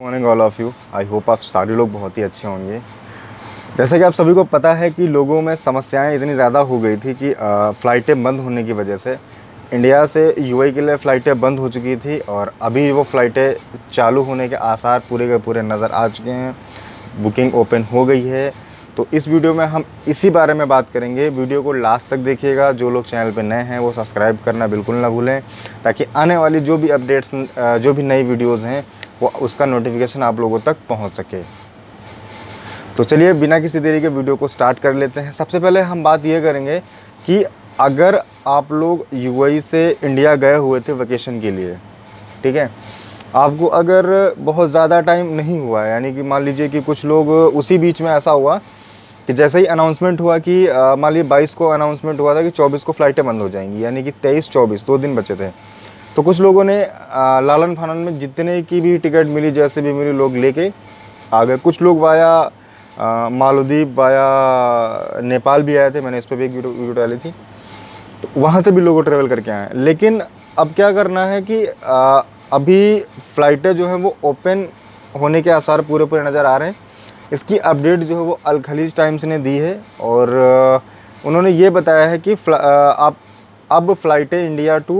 Morning all of you. I hope आप सारे लोग बहुत ही अच्छे होंगे। जैसे कि आप सभी को पता है कि लोगों में समस्याएं इतनी ज़्यादा हो गई थी कि फ़्लाइटें बंद होने की वजह से इंडिया से यूएई के लिए फ़्लाइटें बंद हो चुकी थी और अभी वो फ़्लाइटें चालू होने के आसार पूरे के पूरे नज़र आ चुके हैं। बुकिंग ओपन हो गई है। तो इस वीडियो में हम इसी बारे में बात करेंगे। वीडियो को लास्ट तक देखिएगा। जो लोग चैनल पर नए हैं वो सब्सक्राइब करना बिल्कुल ना भूलें, ताकि आने वाली जो भी अपडेट्स जो भी नई वीडियोज़ हैं वो उसका नोटिफिकेशन आप लोगों तक पहुंच सके। तो चलिए बिना किसी देरी के वीडियो को स्टार्ट कर लेते हैं। सबसे पहले हम बात ये करेंगे कि अगर आप लोग यूएई से इंडिया गए हुए थे वेकेशन के लिए, ठीक है, आपको अगर बहुत ज़्यादा टाइम नहीं हुआ है, यानी कि मान लीजिए कि कुछ लोग उसी बीच में ऐसा हुआ कि जैसे ही अनाउंसमेंट हुआ कि मान लीजिए 22 को अनाउंसमेंट हुआ था कि 24 को फ़्लाइटें बंद हो जाएंगी, यानी कि 23-24 2 दिन बचे थे। तो कुछ लोगों ने लालन फानन में जितने की भी टिकट मिली, जैसे भी मिली, लोग लेके आ गए। कुछ लोग वाया मालदीव वाया नेपाल भी आए थे। मैंने इस पर भी एक वीडियो डाली थी। तो वहाँ से भी लोग ट्रेवल करके आए हैं। लेकिन अब क्या करना है कि अभी फ़्लाइटें जो हैं वो ओपन होने के आसार पूरे पूरे नज़र आ रहे हैं। इसकी अपडेट जो है वो अल खलीज टाइम्स ने दी है और उन्होंने ये बताया है कि आप अब फ़्लाइटें इंडिया टू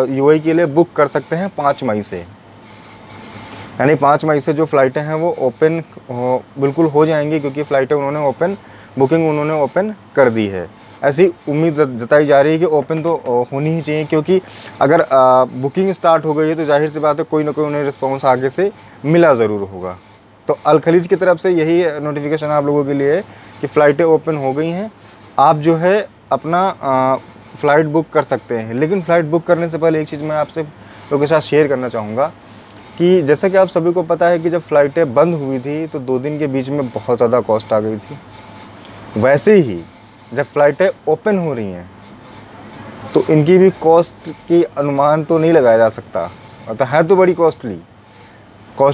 यूएई के लिए बुक कर सकते हैं 5 मई से। यानी 5 मई से जो फ़्लाइटें हैं वो ओपन बिल्कुल हो जाएंगी, क्योंकि फ़्लाइटें उन्होंने बुकिंग उन्होंने ओपन कर दी है। ऐसी उम्मीद जताई जा रही है कि ओपन तो होनी ही चाहिए, क्योंकि अगर बुकिंग स्टार्ट हो गई है तो जाहिर सी बात है कोई ना कोई उन्हें रिस्पॉन्स आगे से मिला ज़रूर होगा। तो अल खलीज की तरफ से यही नोटिफिकेशन आप लोगों के लिए है कि फ़्लाइटें ओपन हो गई हैं। आप जो है अपना फ़्लाइट बुक कर सकते हैं। लेकिन फ़्लाइट बुक करने से पहले एक चीज़ मैं आपसे लोगों के साथ शेयर करना चाहूँगा कि जैसा कि आप सभी को पता है कि जब फ़्लाइटें बंद हुई थी तो 2 दिन के बीच में बहुत ज़्यादा कॉस्ट आ गई थी। वैसे ही जब फ़्लाइटें ओपन हो रही हैं तो इनकी भी कॉस्ट की अनुमान तो नहीं लगाया जा सकता। मतलब है तो बड़ी कॉस्टली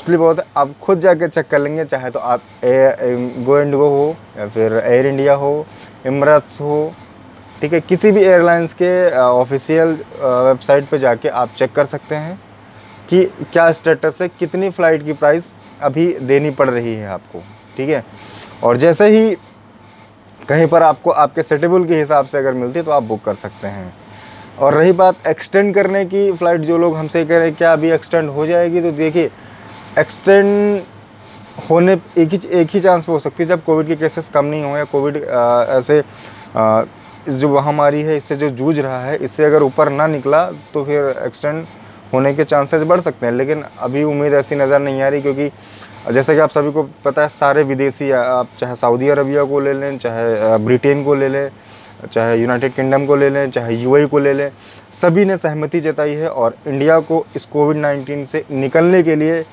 बहुत है। आप खुद जाके चेक कर लेंगे, चाहे तो आप गो एंड गो हो या फिर एयर इंडिया हो, एमिरेट्स हो, ठीक है, किसी भी एयरलाइंस के ऑफिशियल वेबसाइट पे जाके आप चेक कर सकते हैं कि क्या स्टेटस है, कितनी फ़्लाइट की प्राइस अभी देनी पड़ रही है आपको, ठीक है। और जैसे ही कहीं पर आपको आपके सेटेबल के हिसाब से अगर मिलती है तो आप बुक कर सकते हैं। और रही बात एक्सटेंड करने की, फ़्लाइट जो लोग हमसे कह रहे हैं क्या अभी एक्सटेंड हो जाएगी, तो देखिए एक्सटेंड होने एक ही चांस पे हो सकती है जब कोविड के केसेस कम नहीं हो या कोविड ऐसे इस जो महामारी है इससे जो जूझ रहा है इससे अगर ऊपर ना निकला तो फिर एक्सटेंड होने के चांसेस बढ़ सकते हैं। लेकिन अभी उम्मीद ऐसी नज़र नहीं आ रही, क्योंकि जैसे कि आप सभी को पता है सारे विदेशी, आप चाहे सऊदी अरबिया को ले लें, चाहे ब्रिटेन को ले लें, चाहे यूनाइटेड किंगडम को ले लें, चाहे यूएई को ले लें, सभी ने सहमति जताई है और इंडिया को इस कोविड-19 से निकलने के लिए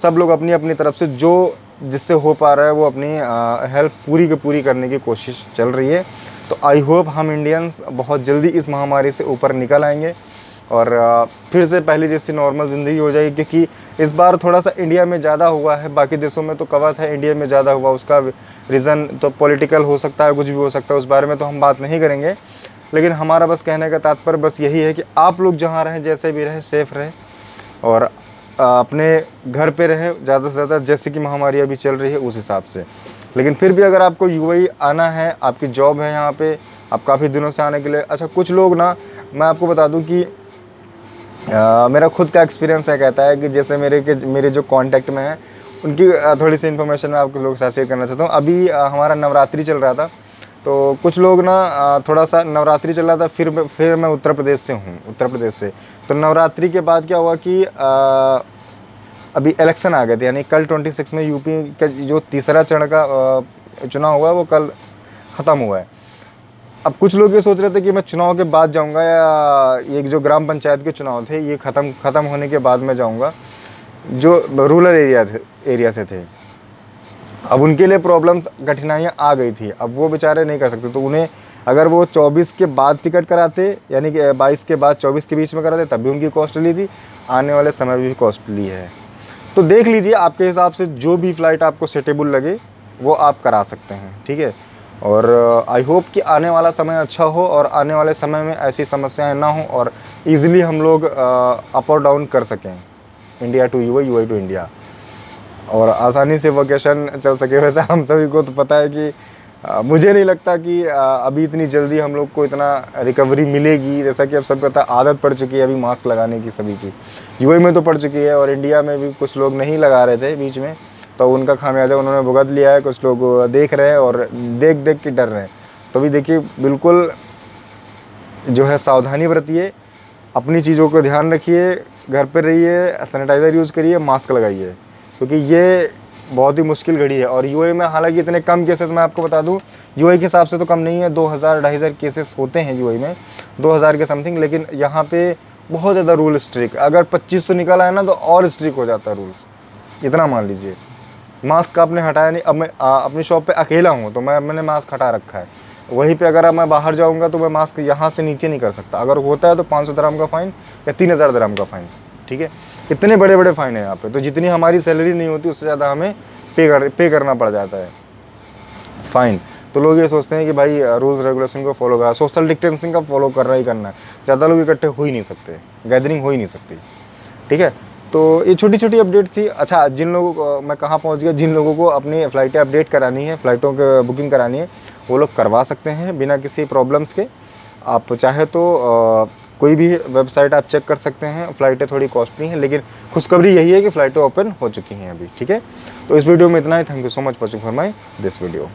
सब लोग अपनी अपनी तरफ से जो जिससे हो पा रहा है वो अपनी हेल्प पूरी की पूरी करने की कोशिश चल रही है। तो आई होप हम इंडियंस बहुत जल्दी इस महामारी से ऊपर निकल आएंगे और फिर से पहले जैसी नॉर्मल ज़िंदगी हो जाएगी। क्योंकि इस बार थोड़ा सा इंडिया में ज़्यादा हुआ है, बाकी देशों में तो कवर था, इंडिया में ज़्यादा हुआ। उसका रीज़न तो पॉलिटिकल हो सकता है, कुछ भी हो सकता है, उस बारे में तो हम बात नहीं करेंगे। लेकिन हमारा बस कहने का तात्पर्य बस यही है कि आप लोग जहाँ रहें, जैसे भी रहें, सेफ़ रहें और अपने घर पे रहें ज़्यादा से ज़्यादा, जैसे कि महामारी अभी चल रही है उस हिसाब से। लेकिन फिर भी अगर आपको यूएई आना है, आपकी जॉब है यहाँ पे, आप काफ़ी दिनों से आने के लिए, अच्छा कुछ लोग ना, मैं आपको बता दूं कि मेरा खुद का एक्सपीरियंस है, कहता है कि जैसे मेरे जो कांटेक्ट में है उनकी थोड़ी सी इन्फॉर्मेशन मैं आपको लोगों के साथ शेयर करना चाहता हूँ। अभी हमारा नवरात्रि चल रहा था, तो कुछ लोग ना थोड़ा सा नवरात्रि चल रहा था, फिर मैं उत्तर प्रदेश से हूँ, उत्तर प्रदेश से। तो नवरात्रि के बाद क्या हुआ कि अभी इलेक्शन आ गए थे, यानी कल 26 में यूपी का जो तीसरा चरण का चुनाव हुआ है वो कल ख़त्म हुआ है। अब कुछ लोग ये सोच रहे थे कि मैं चुनाव के बाद जाऊंगा या ये जो ग्राम पंचायत के चुनाव थे ये ख़त्म होने के बाद मैं जाऊंगा, जो रूरल एरिया से थे। अब उनके लिए प्रॉब्लम्स, कठिनाइयाँ आ गई थी। अब वो बेचारे नहीं कर सकते, तो उन्हें अगर वो 24 के बाद टिकट कराते, यानी कि 22 के बाद 24 के बीच में कराते, तब भी उनकी कॉस्टली थी, आने वाले समय भी कॉस्टली है। तो देख लीजिए आपके हिसाब से जो भी फ़्लाइट आपको सूटेबल लगे वो आप करा सकते हैं, ठीक है। और आई होप कि आने वाला समय अच्छा हो और आने वाले समय में ऐसी समस्याएं ना हो और इजीली हम लोग अप और डाउन कर सकें, India to UAE, UAE to India. और आसानी से वैकेशन चल सके। वैसे हम सभी को तो पता है कि मुझे नहीं लगता कि अभी इतनी जल्दी हम लोग को इतना रिकवरी मिलेगी। जैसा कि अब सबको पता आदत पड़ चुकी है अभी मास्क लगाने की सभी की, यूएई में तो पड़ चुकी है और इंडिया में भी कुछ लोग नहीं लगा रहे थे बीच में, तो उनका खामियाजा उन्होंने भुगत लिया है। कुछ लोग देख रहे हैं और देख देख के डर रहे हैं। तो अभी देखिए बिल्कुल जो है सावधानी बरतिए, अपनी चीज़ों को ध्यान रखिए, घर पर रहिए, सैनिटाइज़र यूज़ करिए, मास्क लगाइए, क्योंकि ये बहुत ही मुश्किल घड़ी है। और यूएई में हालांकि इतने कम केसेस, मैं आपको बता दूं यूएई के हिसाब से तो कम नहीं है, 2000-2500 केसेस होते हैं यूएई में, 2000 के समथिंग। लेकिन यहाँ पे बहुत ज़्यादा रूल स्ट्रिक्ट, अगर 2500 निकल आए ना तो और स्ट्रिक्ट हो जाता है रूल्स, इतना मान लीजिए। मास्क आपने हटाया नहीं, अब मैं अपनी शॉप पे अकेला हूँ तो मैंने मास्क हटा रखा है। वहीं पे अगर अब मैं बाहर जाऊँगा तो मैं मास्क यहाँ से नीचे नहीं कर सकता, अगर होता है तो 500 दिरहम का फ़ाइन या 3000 दिरहम का फ़ाइन, ठीक है। इतने बड़े बड़े फ़ाइन है यहाँ पे, तो जितनी हमारी सैलरी नहीं होती उससे ज़्यादा हमें पे करना पड़ जाता है फ़ाइन। तो लोग ये सोचते हैं कि भाई रूल्स रेगुलेशन को फॉलो करा, सोशल डिस्टेंसिंग का फॉलो करना ही करना है, ज़्यादा लोग इकट्ठे हो ही नहीं सकते, गैदरिंग हो ही नहीं सकती, ठीक है। तो ये छोटी छोटी अपडेट थी। अच्छा, जिन लोगों को मैं कहाँ पहुँच गया, जिन लोगों को अपनी फ़्लाइटें अपडेट करानी है, फ़्लाइटों की बुकिंग करानी है, वो लोग करवा सकते हैं बिना किसी प्रॉब्लम्स के। आप चाहे तो कोई भी वेबसाइट आप चेक कर सकते हैं। फ़्लाइटें थोड़ी कॉस्टली हैं, लेकिन खुशखबरी यही है कि फ़्लाइटें ओपन हो चुकी हैं अभी, ठीक है। तो इस वीडियो में इतना ही। Thank you so much watching for my this video.